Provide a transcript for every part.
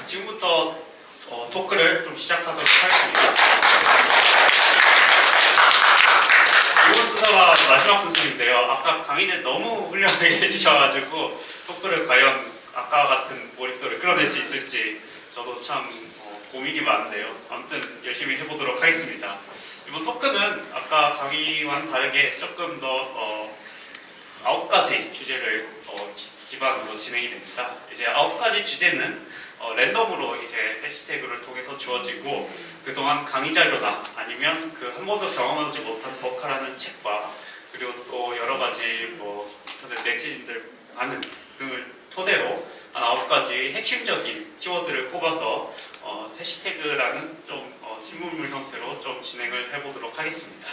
지금부터 토크를 좀 시작하도록 하겠습니다. 이번 순서가 마지막 순서인데요. 아까 강의를 너무 훌륭하게 해주셔가지고 토크를 과연 아까와 같은 몰입도를 끌어낼 수 있을지 저도 참 고민이 많은데요. 아무튼 열심히 해보도록 하겠습니다. 이번 토크는 아까 강의와는 다르게 조금 더 9가지 주제를 기반으로 진행이 됩니다. 이제 9가지 주제는 랜덤으로 이제 해시태그를 통해서 주어지고 그동안 강의 자료나 아니면 그 한 번도 경험하지 못한 버카라는 책과 그리고 또 여러 가지 인터넷 네티즌들 많은 등을 토대로 한 9가지 핵심적인 키워드를 꼽아서 해시태그라는 좀 신문물 형태로 좀 진행을 해보도록 하겠습니다.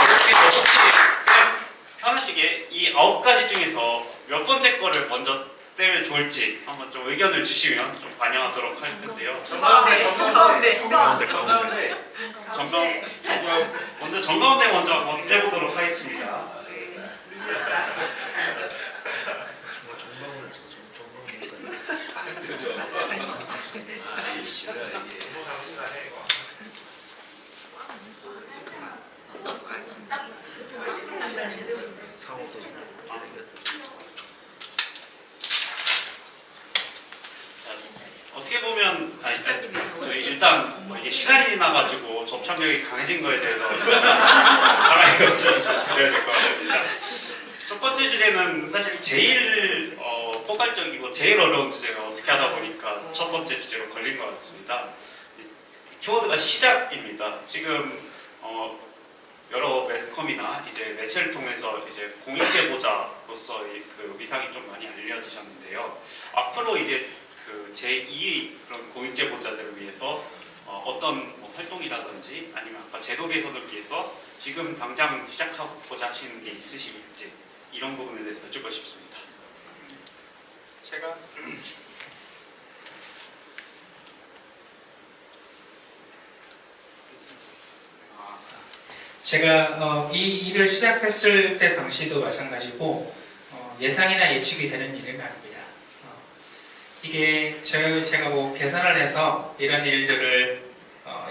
이렇게 혹시 그냥 편하시게 이 9가지 중에서 몇 번째 거를 먼저 떼면 좋을지 한번 좀 의견을 주시면 좀 반영하도록 할 텐데요. 먼저 정가운데 먼저 한번 떼보도록 하겠습니다. 어떻게 보면 저희 일단 이게 시간이 지나가지고 접착력이 강해진 거에 대해서 사랑의 말씀을 좀 드려야 될 것 같습니다. 첫 번째 주제는 사실 제일 포괄적이고 제일 어려운 주제가 어떻게 하다 보니까 첫 번째 주제로 걸린 것 같습니다. 키워드가 시작입니다. 지금 여러 매스컴이나 이제 매체를 통해서 이제 공익제보자로서의 그 위상이 좀 많이 알려지셨는데요. 앞으로 이제 그 제2의 그런 공익제보자들을 위해서 어떤 활동이라든지 아니면 아까 제도 개선을 위해서 지금 당장 시작하고자 하시는 게 있으실지 이런 부분에 대해서 여쭙고 싶습니다. 제가 이 일을 시작했을 때 당시도 마찬가지고 예상이나 예측이 되는 일은 아닙니다. 이게 제가 계산을 해서 이런 일들을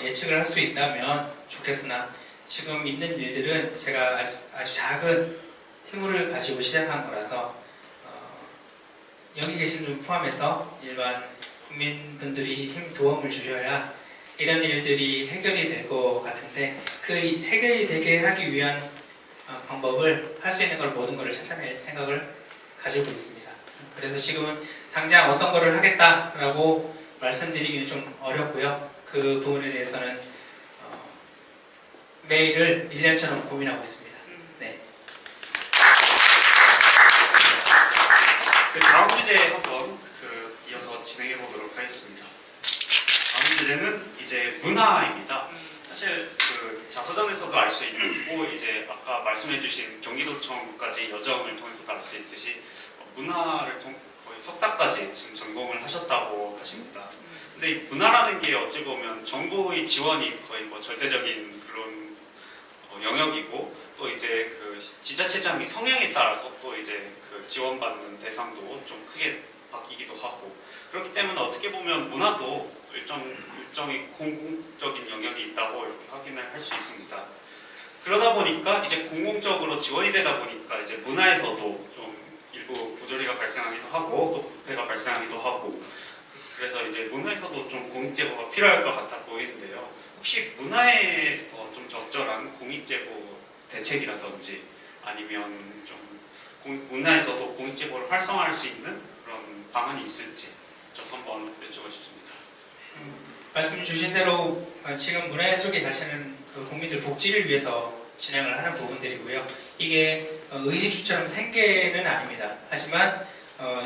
예측을 할 수 있다면 좋겠으나 지금 있는 일들은 제가 아주 작은 힘을 가지고 시작한 거라서 여기 계신 분 포함해서 일반 국민분들이 도움을 주셔야 이런 일들이 해결이 될 것 같은데 그 해결이 되게 하기 위한 방법을 할 수 있는 걸 모든 것을 찾아낼 생각을 가지고 있습니다. 그래서 지금은 당장 어떤 거를 하겠다라고 말씀드리기는 좀 어렵고요. 그 부분에 대해서는 매일을 1년처럼 고민하고 있습니다. 네. 그 다음 주제 한번 이어서 진행해 보도록 하겠습니다. 다음 주제는 이제 문화입니다. 사실 그 자서전에서도 알 수 있고 이제 아까 말씀해주신 경기도청까지 여정을 통해서도 알 수 있듯이 문화를 거의 석사까지 지금 전공을 하셨다고 하십니다. 근데 이 문화라는 게 어찌 보면 정부의 지원이 거의 절대적인 그런 영역이고 또 이제 그 지자체장의 성향에 따라서 또 이제 그 지원받는 대상도 좀 크게 바뀌기도 하고 그렇기 때문에 어떻게 보면 문화도 일정의 공공적인 영역이 있다고 이렇게 확인을 할 수 있습니다. 그러다 보니까 이제 공공적으로 지원이 되다 보니까 이제 문화에서도 좀 일부 부조리가 발생하기도 하고 또 부패가 발생하기도 하고 그래서 이제 문화에서도 좀 공익제보가 필요할 것 같아 보이는데요. 혹시 문화에 좀 적절한 공익제보 대책이라든지 아니면 좀 문화에서도 공익제보를 활성화할 수 있는 그런 방안이 있을지 좀 한번 여쭤보고 싶습니다. 말씀 주신 대로 지금 문화예술계 자체는 그 국민들 복지를 위해서 진행을 하는 부분들이고요. 이게 의식주처럼 생계는 아닙니다. 하지만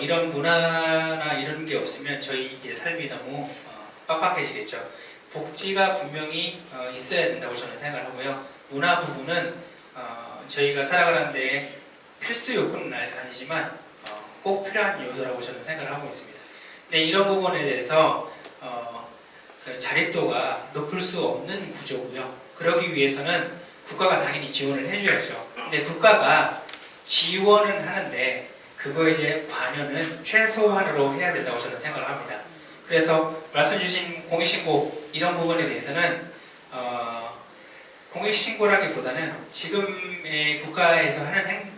이런 문화나 이런 게 없으면 저희 이제 삶이 너무 빡빡해지겠죠. 복지가 분명히 있어야 된다고 저는 생각을 하고요. 문화 부분은 저희가 살아가는데 필수 요건은 아니지만 꼭 필요한 요소라고 저는 생각을 하고 있습니다. 근데 이런 부분에 대해서 그 자립도가 높을 수 없는 구조고요. 그러기 위해서는 국가가 당연히 지원을 해줘야죠. 근데 국가가 지원은 하는데 그거에 대해 관여는 최소한으로 해야 된다고 저는 생각을 합니다. 그래서 말씀 주신 공익신고 이런 부분에 대해서는 공익신고라기보다는 지금의 국가에서 하는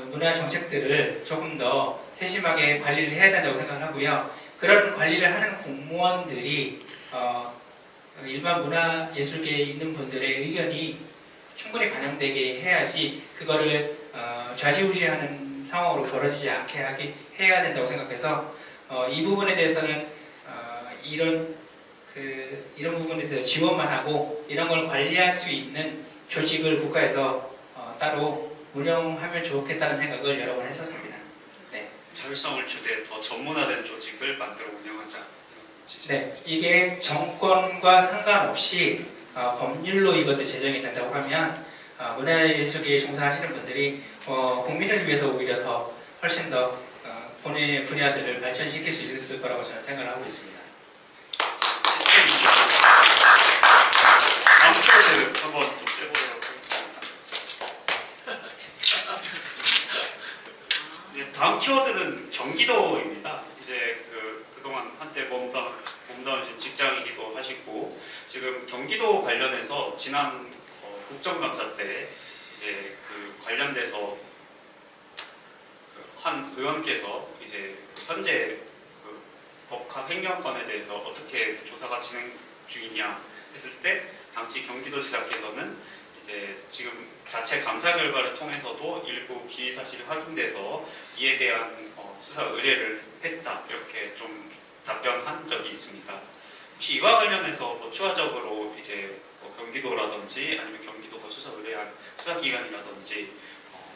문화 정책들을 조금 더 세심하게 관리를 해야 된다고 생각을 하고요. 그런 관리를 하는 공무원들이 일반 문화예술계에 있는 분들의 의견이 충분히 반영되게 해야지 그거를 좌지우지하는 상황으로 벌어지지 않게 해야 된다고 생각해서 이 부분에 대해서는 이런 부분에 대해서 지원만 하고 이런 걸 관리할 수 있는 조직을 국가에서 따로 운영하면 좋겠다는 생각을 여러 번 했었습니다. 네. 자율성을 주되 더 전문화된 조직을 만들어 운영하자. 네, 이게 정권과 상관없이 법률로 이것도 제정이 된다고 하면 문화예술계에 종사하시는 분들이 국민을 위해서 오히려 더 훨씬 더 본인의 분야들을 발전시킬 수 있을 거라고 저는 생각을 하고 있습니다. 다음 키워드 한번 좀 빼보도록 하겠습니다. 네, 다음 키워드는 경기도입니다. 이제 그동안 한때 몸담으신 직장이기도 하시고 지금 경기도 관련해서 지난 국정감사 때 이제 관련돼서 한 의원께서 이제 현재 법학 횡령건에 대해서 어떻게 조사가 진행 중이냐 했을 때 당시 경기도지사께서는 이제 지금 자체 감사 결과를 통해서도 일부 기의 사실이 확인돼서 이에 대한 수사 의뢰를 했다 이렇게 좀 답변한 적이 있습니다. 혹시 이와 관련해서 추가적으로 이제 경기도라든지 아니면 경기도가 수사 의뢰한 수사기관이라든지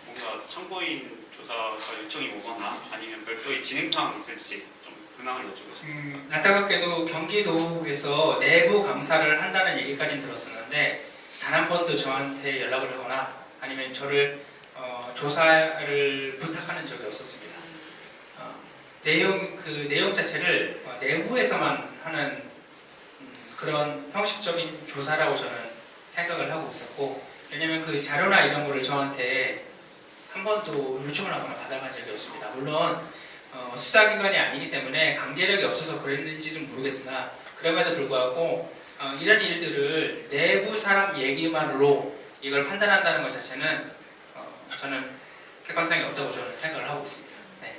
뭔가 참고인 조사가 요청이 오거나 아니면 별도의 진행 사항이 있을지 좀 근황을 여쭤보겠습니다. 안타깝게도 경기도에서 내부 감사를 한다는 얘기까지는 들었었는데 단 한 번도 저한테 연락을 하거나 아니면 저를 조사를 부탁하는 적이 없었습니다. 내용 자체를 내부에서만 하는 그런 형식적인 조사라고 저는 생각을 하고 있었고, 왜냐면 그 자료나 이런 거를 저한테 한 번도 요청을 하거나 받아간 적이 없습니다. 물론 수사기관이 아니기 때문에 강제력이 없어서 그랬는지는 모르겠으나 그럼에도 불구하고 이런 일들을 내부 사람 얘기만으로 이걸 판단한다는 것 자체는 저는 객관성이 없다고 저는 생각을 하고 있습니다. 네.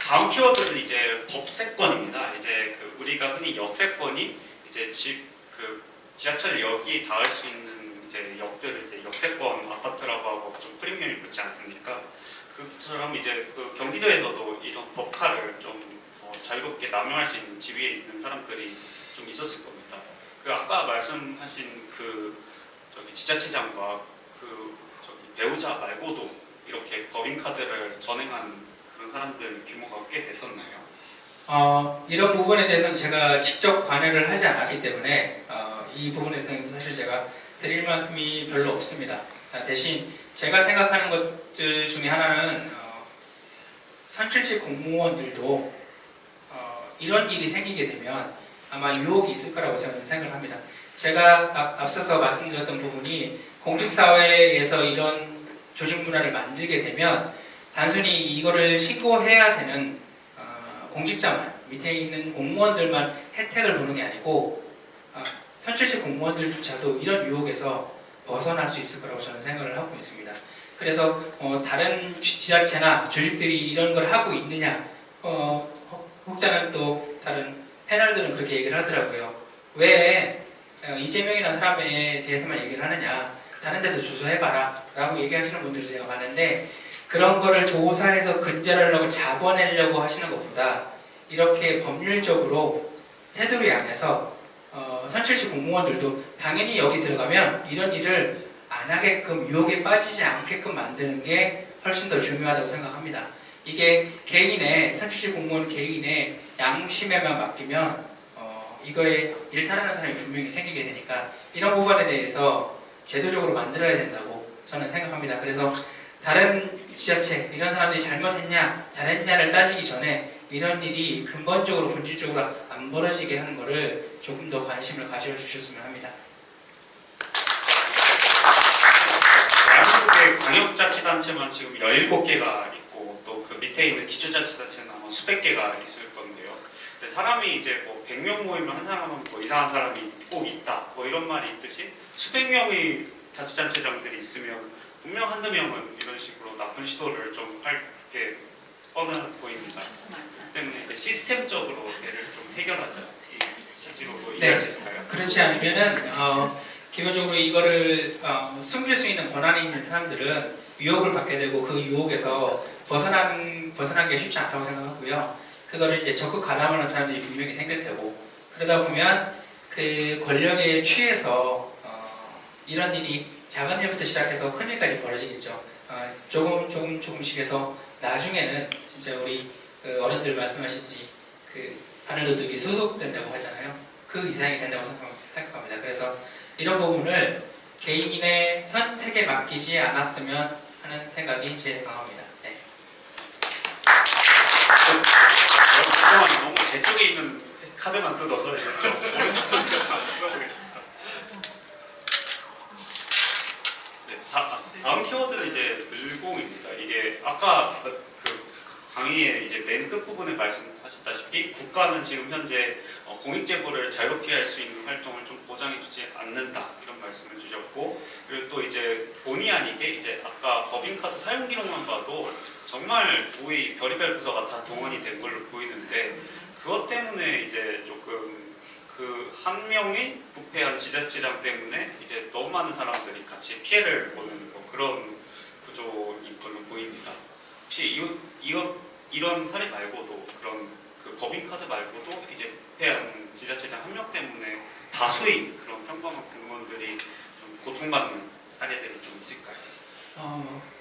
다음 키워드는 이제 법세권입니다. 이제 우리가 흔히 역세권이 이제 지하철역이 닿을 수 있는 이제 역들을 이제 역세권 아파트라고 하고 좀 프리미엄이 붙지 않습니까? 그처럼 이제 경기도에서도 이런 법카를 좀 자유롭게 남용할 수 있는 지위에 있는 사람들이 좀 있었을 겁니다. 아까 말씀하신 지자체장과 배우자 말고도 이렇게 법인카드를 전행한 그런 사람들 규모가 꽤 됐었나요? 이런 부분에 대해서는 제가 직접 관여를 하지 않았기 때문에 이 부분에 대해서 사실 제가 드릴 말씀이 별로 없습니다. 대신 제가 생각하는 것들 중에 하나는 선출직 공무원들도 이런 일이 생기게 되면 아마 유혹이 있을 거라고 저는 생각을 합니다. 제가 앞서서 말씀드렸던 부분이 공직사회에서 이런 조직 문화를 만들게 되면 단순히 이거를 신고해야 되는 공직자만, 밑에 있는 공무원들만 혜택을 보는 게 아니고 선출직 공무원들조차도 이런 유혹에서 벗어날 수 있을 거라고 저는 생각을 하고 있습니다. 그래서 다른 지자체나 조직들이 이런 걸 하고 있느냐, 혹자는 또 다른 패널들은 그렇게 얘기를 하더라고요. 왜 이재명이라는 사람에 대해서만 얘기를 하느냐, 다른 데도 조사해봐라 라고 얘기하시는 분들을 제가 봤는데, 그런 거를 조사해서 근절하려고 잡아내려고 하시는 것보다 이렇게 법률적으로 테두리 안에서 선출직 공무원들도 당연히 여기 들어가면 이런 일을 안 하게끔, 유혹에 빠지지 않게끔 만드는 게 훨씬 더 중요하다고 생각합니다. 이게 선출직 공무원 개인의 양심에만 맡기면 이거에 일탈하는 사람이 분명히 생기게 되니까 이런 부분에 대해서 제도적으로 만들어야 된다고 저는 생각합니다. 그래서 다른 지자체, 이런 사람들이 잘못했냐, 잘했냐를 따지기 전에 이런 일이 근본적으로, 본질적으로 안 벌어지게 하는 것을 조금 더 관심을 가져주셨으면 합니다. 자치단체만 지금 17개가 있고 또 그 밑에 있는 기초자치단체는 아마 수백 개가 있을 건데요. 근데 사람이 이제 뭐 100명 모이면 한 사람은 뭐 이상한 사람이 꼭 있다 뭐 이런 말이 있듯이 수백 명의 자치단체장들이 있으면 분명 한두 명은 이런 식으로 나쁜 시도를 좀 할 게 뻔해 보입니다. 때문에 이제 시스템적으로 얘를 좀 해결하자. 이 실제로 이해할 수 있을까요? 그렇지 않으면은 기본적으로 이거를 숨길 수 있는 권한이 있는 사람들은 유혹을 받게 되고 그 유혹에서 벗어나기가 쉽지 않다고 생각하고요. 그거를 이제 적극 가담하는 사람들이 분명히 생길 테고 그러다 보면 그 권력에 취해서 이런 일이 작은 일부터 시작해서 큰 일까지 벌어지겠죠. 조금씩 해서 나중에는 진짜 우리 그 어른들 말씀하시듯이 그 바늘도둑이 소속된다고 하잖아요. 그 이상이 된다고 생각합니다. 그래서 이런 부분을 개인의 선택에 맡기지 않았으면 하는 생각이 제일 강합니다. 네. 그동안 너무 제 쪽에 있는 카드만 뜯어서 써보겠습니다. 네, 다음 키워드는 이제 늘공입니다. 이게 아까 그 강의의 이제 맨 끝 부분에 말씀하셨다시피 국가는 지금 현재 공익제보를 자유롭게 할 수 있는 활동을 좀 보장해주지 않는다 이런 말씀을 주셨고 그리고 또 이제 본의 아니게 이제 아까 법인카드 사용 기록만 봐도 정말 거의 별의별 부서가 다 동원이 된 걸로 보이는데 그것 때문에 이제 조금 그 한 명의 부패한 지자체장 때문에 이제 너무 많은 사람들이 같이 피해를 보는 뭐 그런 구조인 걸로 보입니다. 혹시 이런 사례 말고도 그런 그 법인카드 말고도 이제 부패한 지자체장 한 명 때문에 다수의 그런 평범한 공무원들이 좀 고통받는 사례들이 좀 있을까요?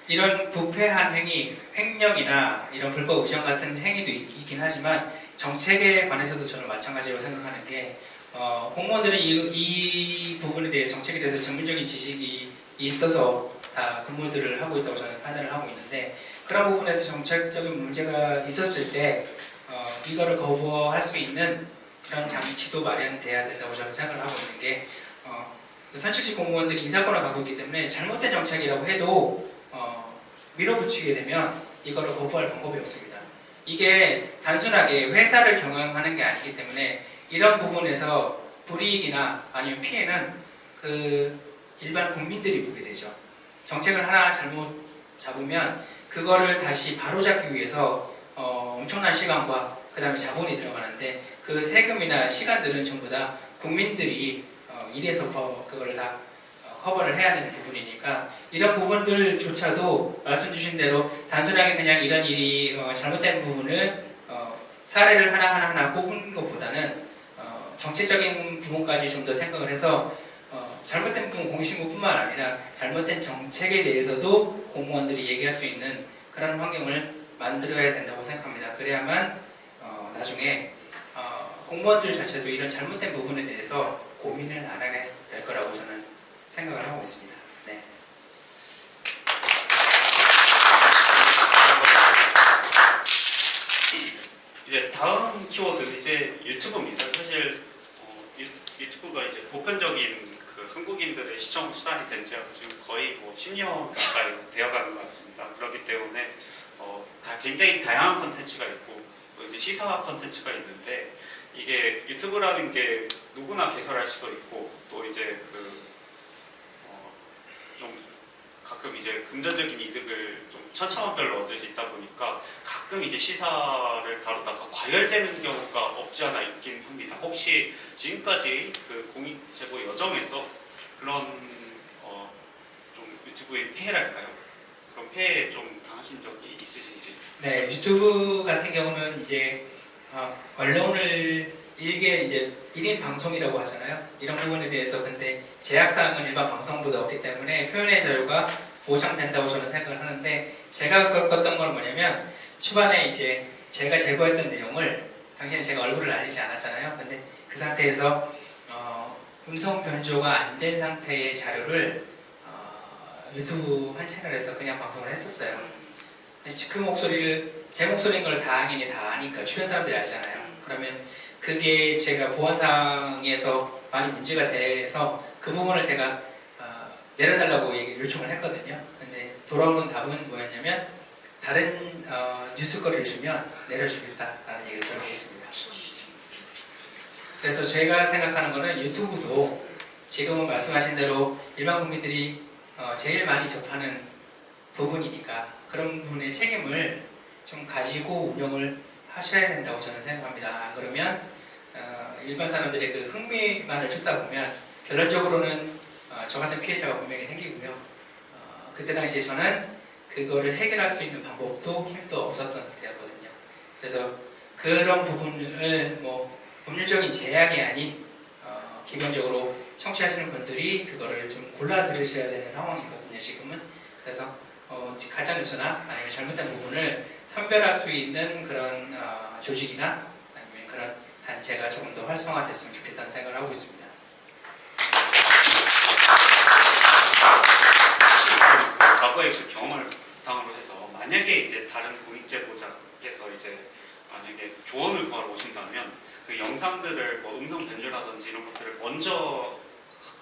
이런 부패한 행위, 횡령이나 이런 불법 의정 같은 행위도 있긴 하지만 정책에 관해서도 저는 마찬가지로 생각하는 게 공무원들은 이 부분에 대해서 정책에 대해서 전문적인 지식이 있어서 다 근무들을 하고 있다고 저는 판단을 하고 있는데 그런 부분에서 정책적인 문제가 있었을 때 이거를 거부할 수 있는 그런 장치도 마련돼야 된다고 저는 생각을 하고 있는 게 선출직 공무원들이 인사권을 갖고 있기 때문에 잘못된 정책이라고 해도 밀어붙이게 되면 이거를 거부할 방법이 없습니다. 이게 단순하게 회사를 경영하는 게 아니기 때문에 이런 부분에서 불이익이나 아니면 피해는 그 일반 국민들이 보게 되죠. 정책을 하나 잘못 잡으면 그거를 다시 바로잡기 위해서 엄청난 시간과 그 다음에 자본이 들어가는데 그 세금이나 시간들은 전부 다 국민들이 일해서 그거를 다 커버를 해야 되는 부분이니까 이런 부분들조차도 말씀 주신 대로 단순하게 그냥 이런 일이 잘못된 부분을 사례를 하나하나 꼽은 것보다는 정책적인 부분까지 좀 더 생각을 해서 잘못된 부분 공신구뿐만 아니라 잘못된 정책에 대해서도 공무원들이 얘기할 수 있는 그런 환경을 만들어야 된다고 생각합니다. 그래야만 나중에 공무원들 자체도 이런 잘못된 부분에 대해서 고민을 안 하게 될 거라고 저는 생각을 하고 있습니다. 네. 이제 다음 키워드 이제 유튜브입니다. 사실 유튜브가 이제 보편적인 그 한국인들의 시청 수단이 된 지가 지금 거의 뭐 10년 가까이 되어가는 것 같습니다. 그렇기 때문에 다 굉장히 다양한 컨텐츠가 있고 또 이제 시사 컨텐츠가 있는데 이게 유튜브라는 게 누구나 개설할 수도 있고 또 이제 좀 가끔 이제 금전적인 이득을 좀 천차만별로 얻을 수 있다 보니까 가끔 이제 시사를 다루다가 과열되는 경우가 없지 않아 있긴 합니다. 혹시 지금까지 그 공익제보 여정에서 그런 좀 유튜브의 피해랄까요? 그런 피해에 좀 당하신 적이 있으신지? 네, 유튜브 같은 경우는 이제 언론을 일개 이제 1인 방송이라고 하잖아요. 이런 부분에 대해서 근데 제약사항은 일반 방송보다 없기 때문에 표현의 자유가 보장된다고 저는 생각을 하는데 제가 겪었던 건 뭐냐면 초반에 이제 제가 제보했던 내용을 당시에 제가 얼굴을 알리지 않았잖아요. 근데 그 상태에서 음성 변조가 안 된 상태의 자료를 유튜브 한 채널에서 그냥 방송을 했었어요. 그 목소리를 제 목소리인 걸 당연히 다 아니까 주변 사람들이 알잖아요. 그러면 그게 제가 보안상에서 많이 문제가 돼서 그 부분을 제가 내려달라고 요청을 했거든요. 근데 돌아오는 답은 뭐였냐면 다른 뉴스거리를 주면 내려주겠다라는 얘기를 들었고 있습니다. 그래서 제가 생각하는 거는 유튜브도 지금은 말씀하신 대로 일반 국민들이 제일 많이 접하는 부분이니까 그런 부분의 책임을 좀 가지고 운영을 하셔야 된다고 저는 생각합니다. 그러면 일반 사람들의 그 흥미만을 쫓다 보면 결론적으로는 저 같은 피해자가 분명히 생기고요. 그때 당시에 저는 그거를 해결할 수 있는 방법도 힘도 없었던 상태였거든요. 그래서 그런 부분을 뭐 법률적인 제약이 아닌 기본적으로 청취하시는 분들이 그거를 좀 골라 들으셔야 되는 상황이거든요. 지금은. 그래서 가짜 뉴스나 아니면 잘못된 부분을 선별할 수 있는 그런 조직이나 아니면 그런 단체가 조금 더 활성화됐으면 좋겠다는 생각을 하고 있습니다. 과거의 그 경험을 바탕으로 해서 만약에 이제 다른 공익제보자께서 이제 만약에 조언을 구하러 오신다면 그 영상들을 뭐 음성 변조라든지 이런 것들을 먼저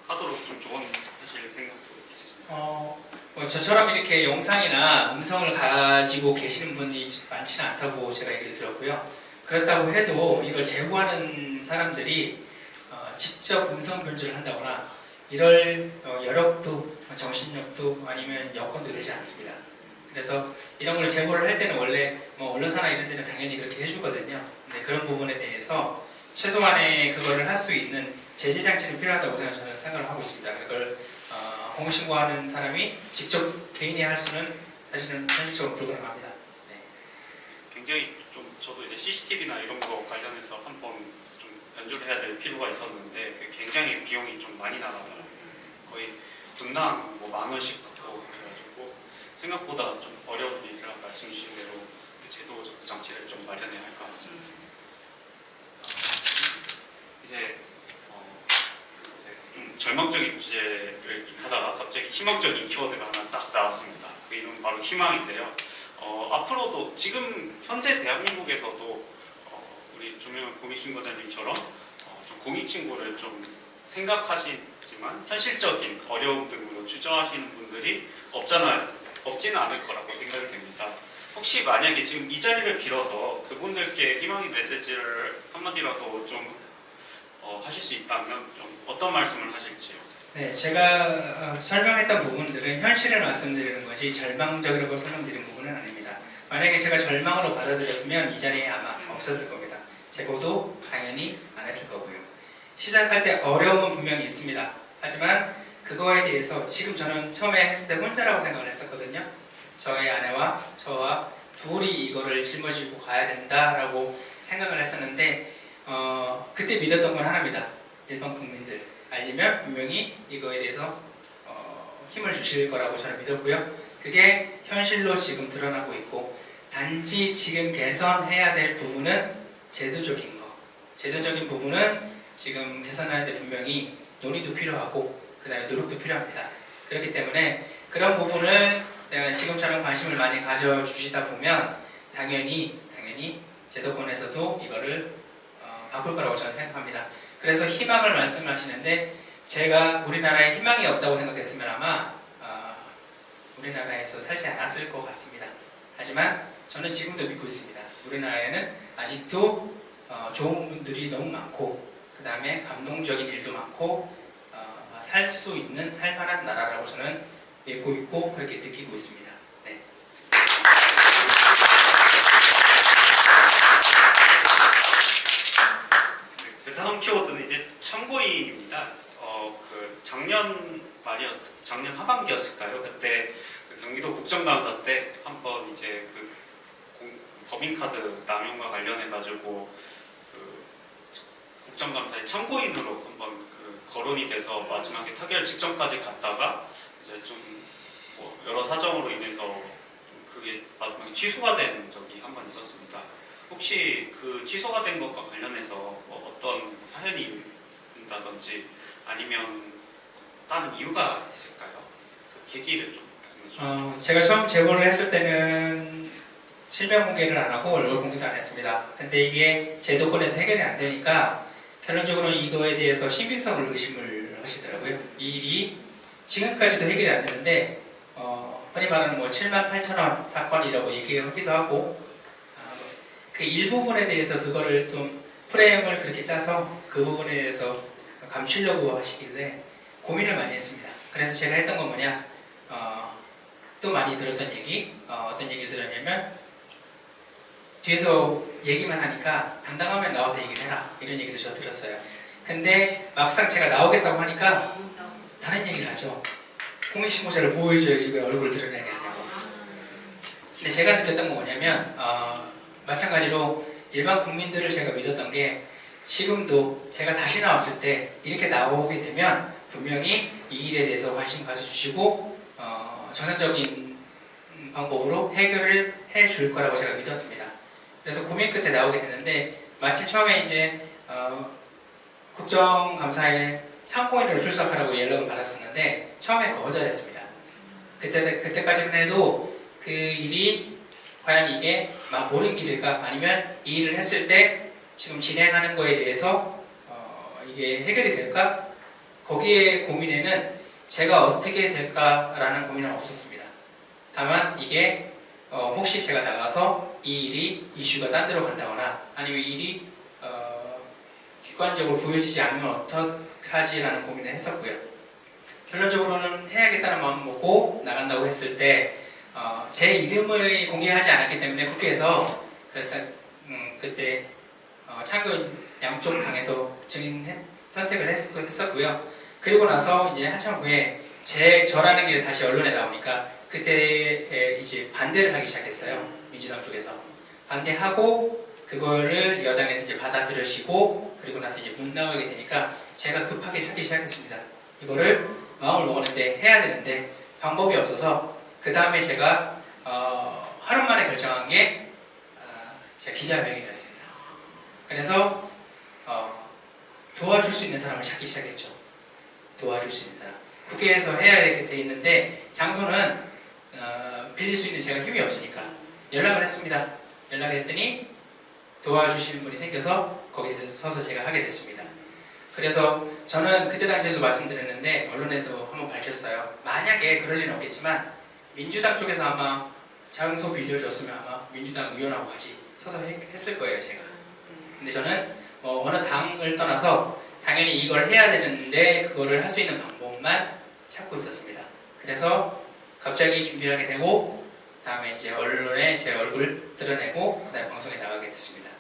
하도록 좀 조언하실 생각도 있으신가요? 뭐 저처럼 이렇게 영상이나 음성을 가지고 계시는 분이 많지는 않다고 제가 얘기를 들었고요. 그렇다고 해도 이걸 제보하는 사람들이 직접 음성 변조를 한다거나 이럴 여력도 정신력도 아니면 여건도 되지 않습니다. 그래서 이런 걸 제보를 할 때는 원래 뭐 언론사나 이런 데는 당연히 그렇게 해주거든요. 근데 그런 부분에 대해서 최소한의 그거를 할 수 있는 제재 장치는 필요하다고 저는 생각을 하고 있습니다. 그걸 공신고하는 사람이 직접 개인이 할 수는 사실은 현실적으로 불가능합니다. 네. 굉장히 좀 저도 이제 CCTV나 이런 거 관련해서 한번 좀 변조를 해야 될 필요가 있었는데 그게 굉장히 비용이 좀 많이 나가더라고요. 거의 분당 뭐 10,000원씩 받고 그래가지고 생각보다 좀 어려운 일이라 말씀 주신 대로 제도적 장치를 좀 마련해야 할 것 같습니다. 이제 좀 절망적인 주제를 좀 하다가 갑자기 희망적인 키워드가 하나 딱 나왔습니다. 그 이름은 바로 희망인데요. 앞으로도 지금 현재 대한민국에서도 우리 조명현 공익신고자님처럼 좀 공익신고를 좀 생각하시지만 현실적인 어려움 등으로 주저하시는 분들이 없지는 않을 거라고 생각이 됩니다. 혹시 만약에 지금 이 자리를 빌어서 그분들께 희망의 메시지를 한마디라도 좀 하실 수 있다면 좀 어떤 말씀을 하실지요? 네, 제가 설명했던 부분들은 현실을 말씀드리는 것이 절망적이라고 설명드린 부분은 아닙니다. 만약에 제가 절망으로 받아들였으면 이 자리에 아마 없었을 겁니다. 제보도 당연히 안 했을 거고요. 시작할 때 어려움은 분명히 있습니다. 하지만 그거에 대해서 지금 저는 처음에 했을 때 혼자라고 생각을 했었거든요. 저의 아내와 저와 둘이 이거를 짊어지고 가야 된다라고 생각을 했었는데 그때 믿었던 건 하나입니다. 일반 국민들 알리면 분명히 이거에 대해서 힘을 주실 거라고 저는 믿었고요. 그게 현실로 지금 드러나고 있고 단지 지금 개선해야 될 부분은 제도적인 거. 제도적인 부분은 지금 개선하는데 분명히 논의도 필요하고 그 다음에 노력도 필요합니다. 그렇기 때문에 그런 부분을 내가 지금처럼 관심을 많이 가져주시다 보면 당연히 제도권에서도 이거를 바꿀 거라고 저는 생각합니다. 그래서 희망을 말씀하시는데 제가 우리나라에 희망이 없다고 생각했으면 아마 우리나라에서 살지 않았을 것 같습니다. 하지만 저는 지금도 믿고 있습니다. 우리나라에는 아직도 좋은 분들이 너무 많고 그 다음에 감동적인 일도 많고 살 수 있는 살만한 나라라고 저는 믿고 있고 그렇게 느끼고 있습니다. 네. 그 다음 키워드는 이제 참고인입니다. 작년 하반기였을까요? 그때 그 경기도 국정감사 때 한번 이제 그 법인카드 남용과 관련해가지고 그 국정감사의 참고인으로 한번 그 거론이 돼서 마지막에 타결 직전까지 갔다가 이제 좀 뭐 여러 사정으로 인해서 좀 그게 마지막에 취소가 된 적이 한 번 있었습니다. 혹시 그 취소가 된 것과 관련해서 뭐 어떤 사연이 있다든지 아니면 다른 이유가 있을까요? 그 계기를 좀 말씀해 주시죠. 제가 처음 제보를 했을 때는 실명 공개를 안 하고 얼굴 공개도 안 했습니다. 근데 이게 제도권에서 해결이 안 되니까 결론적으로 이거에 대해서 신빙성을 의심을 하시더라고요. 이 일이 지금까지도 해결이 안 되는데 흔히 말하는 뭐 7만 8천 원 사건이라고 얘기하기도 하고 그 일부분에 대해서 그거를 좀 프레임을 그렇게 짜서 그 부분에 대해서 감추려고 하시길래 고민을 많이 했습니다. 그래서 제가 했던 건 뭐냐 또 많이 들었던 얘기 어떤 얘기를 들었냐면 뒤에서 얘기만 하니까 당당하면 나와서 얘기를 해라 이런 얘기도 저 들었어요. 근데 막상 제가 나오겠다고 하니까 다른 얘기를 하죠. 공익신고자를 보호해줘야지 왜 얼굴 드러내게 하냐고. 근데 제가 느꼈던 건 뭐냐면 마찬가지로 일반 국민들을 제가 믿었던 게 지금도 제가 다시 나왔을 때 이렇게 나오게 되면 분명히 이 일에 대해서 관심 가져주시고 정상적인 방법으로 해결을 해줄 거라고 제가 믿었습니다. 그래서 고민 끝에 나오게 됐는데 마침 처음에 이제 국정감사에 참고인으로 출석하라고 연락을 받았었는데 처음에 거절했습니다. 그때까지만 해도 그 일이 과연 이게 막 옳은 길일까 아니면 이 일을 했을 때 지금 진행하는 거에 대해서 이게 해결이 될까? 거기에 고민에는 제가 어떻게 될까라는 고민은 없었습니다. 다만 이게 혹시 제가 나가서 이 일이 이슈가 딴 데로 간다거나 아니면 이 일이 객관적으로 보여지지 않으면 어떡하지라는 고민을 했었고요. 결론적으로는 해야겠다는 마음 먹고 나간다고 했을 때 제 이름을 공개하지 않았기 때문에 국회에서 그래서 그때 참고인 양쪽 당에서 증인 선택을 했었고요. 그리고 나서 이제 한참 후에 저라는 게 다시 언론에 나오니까 그때 이제 반대를 하기 시작했어요. 민주당 쪽에서 반대하고 그거를 여당에서 이제 받아들여시고 그리고 나서 이제 문 나가게 되니까 제가 급하게 찾기 시작했습니다. 이거를 마음을 먹었는데 해야 되는데 방법이 없어서 그 다음에 제가 하루 만에 결정한 게 제가 기자회견이었습니다. 그래서 도와줄 수 있는 사람을 찾기 시작했죠. 도와줄 수 있는 사람. 국회에서 해야 되게 돼 있는데 장소는 빌릴 수 있는 제가 힘이 없으니까 연락을 했습니다. 연락을 했더니 도와주시는 분이 생겨서 거기서 서서 제가 하게 됐습니다. 그래서 저는 그때 당시에도 말씀드렸는데 언론에도 한번 밝혔어요. 만약에 그럴 리는 없겠지만 민주당 쪽에서 아마 장소 빌려줬으면 아마 민주당 의원하고 같이 서서 했을 거예요, 제가. 근데 저는 어느 당을 떠나서 당연히 이걸 해야 되는데 그거를 할 수 있는 방법만 찾고 있었습니다. 그래서 갑자기 준비하게 되고 다음에 이제 언론에 제 얼굴 드러내고 그다음에 방송에 나가게 됐습니다.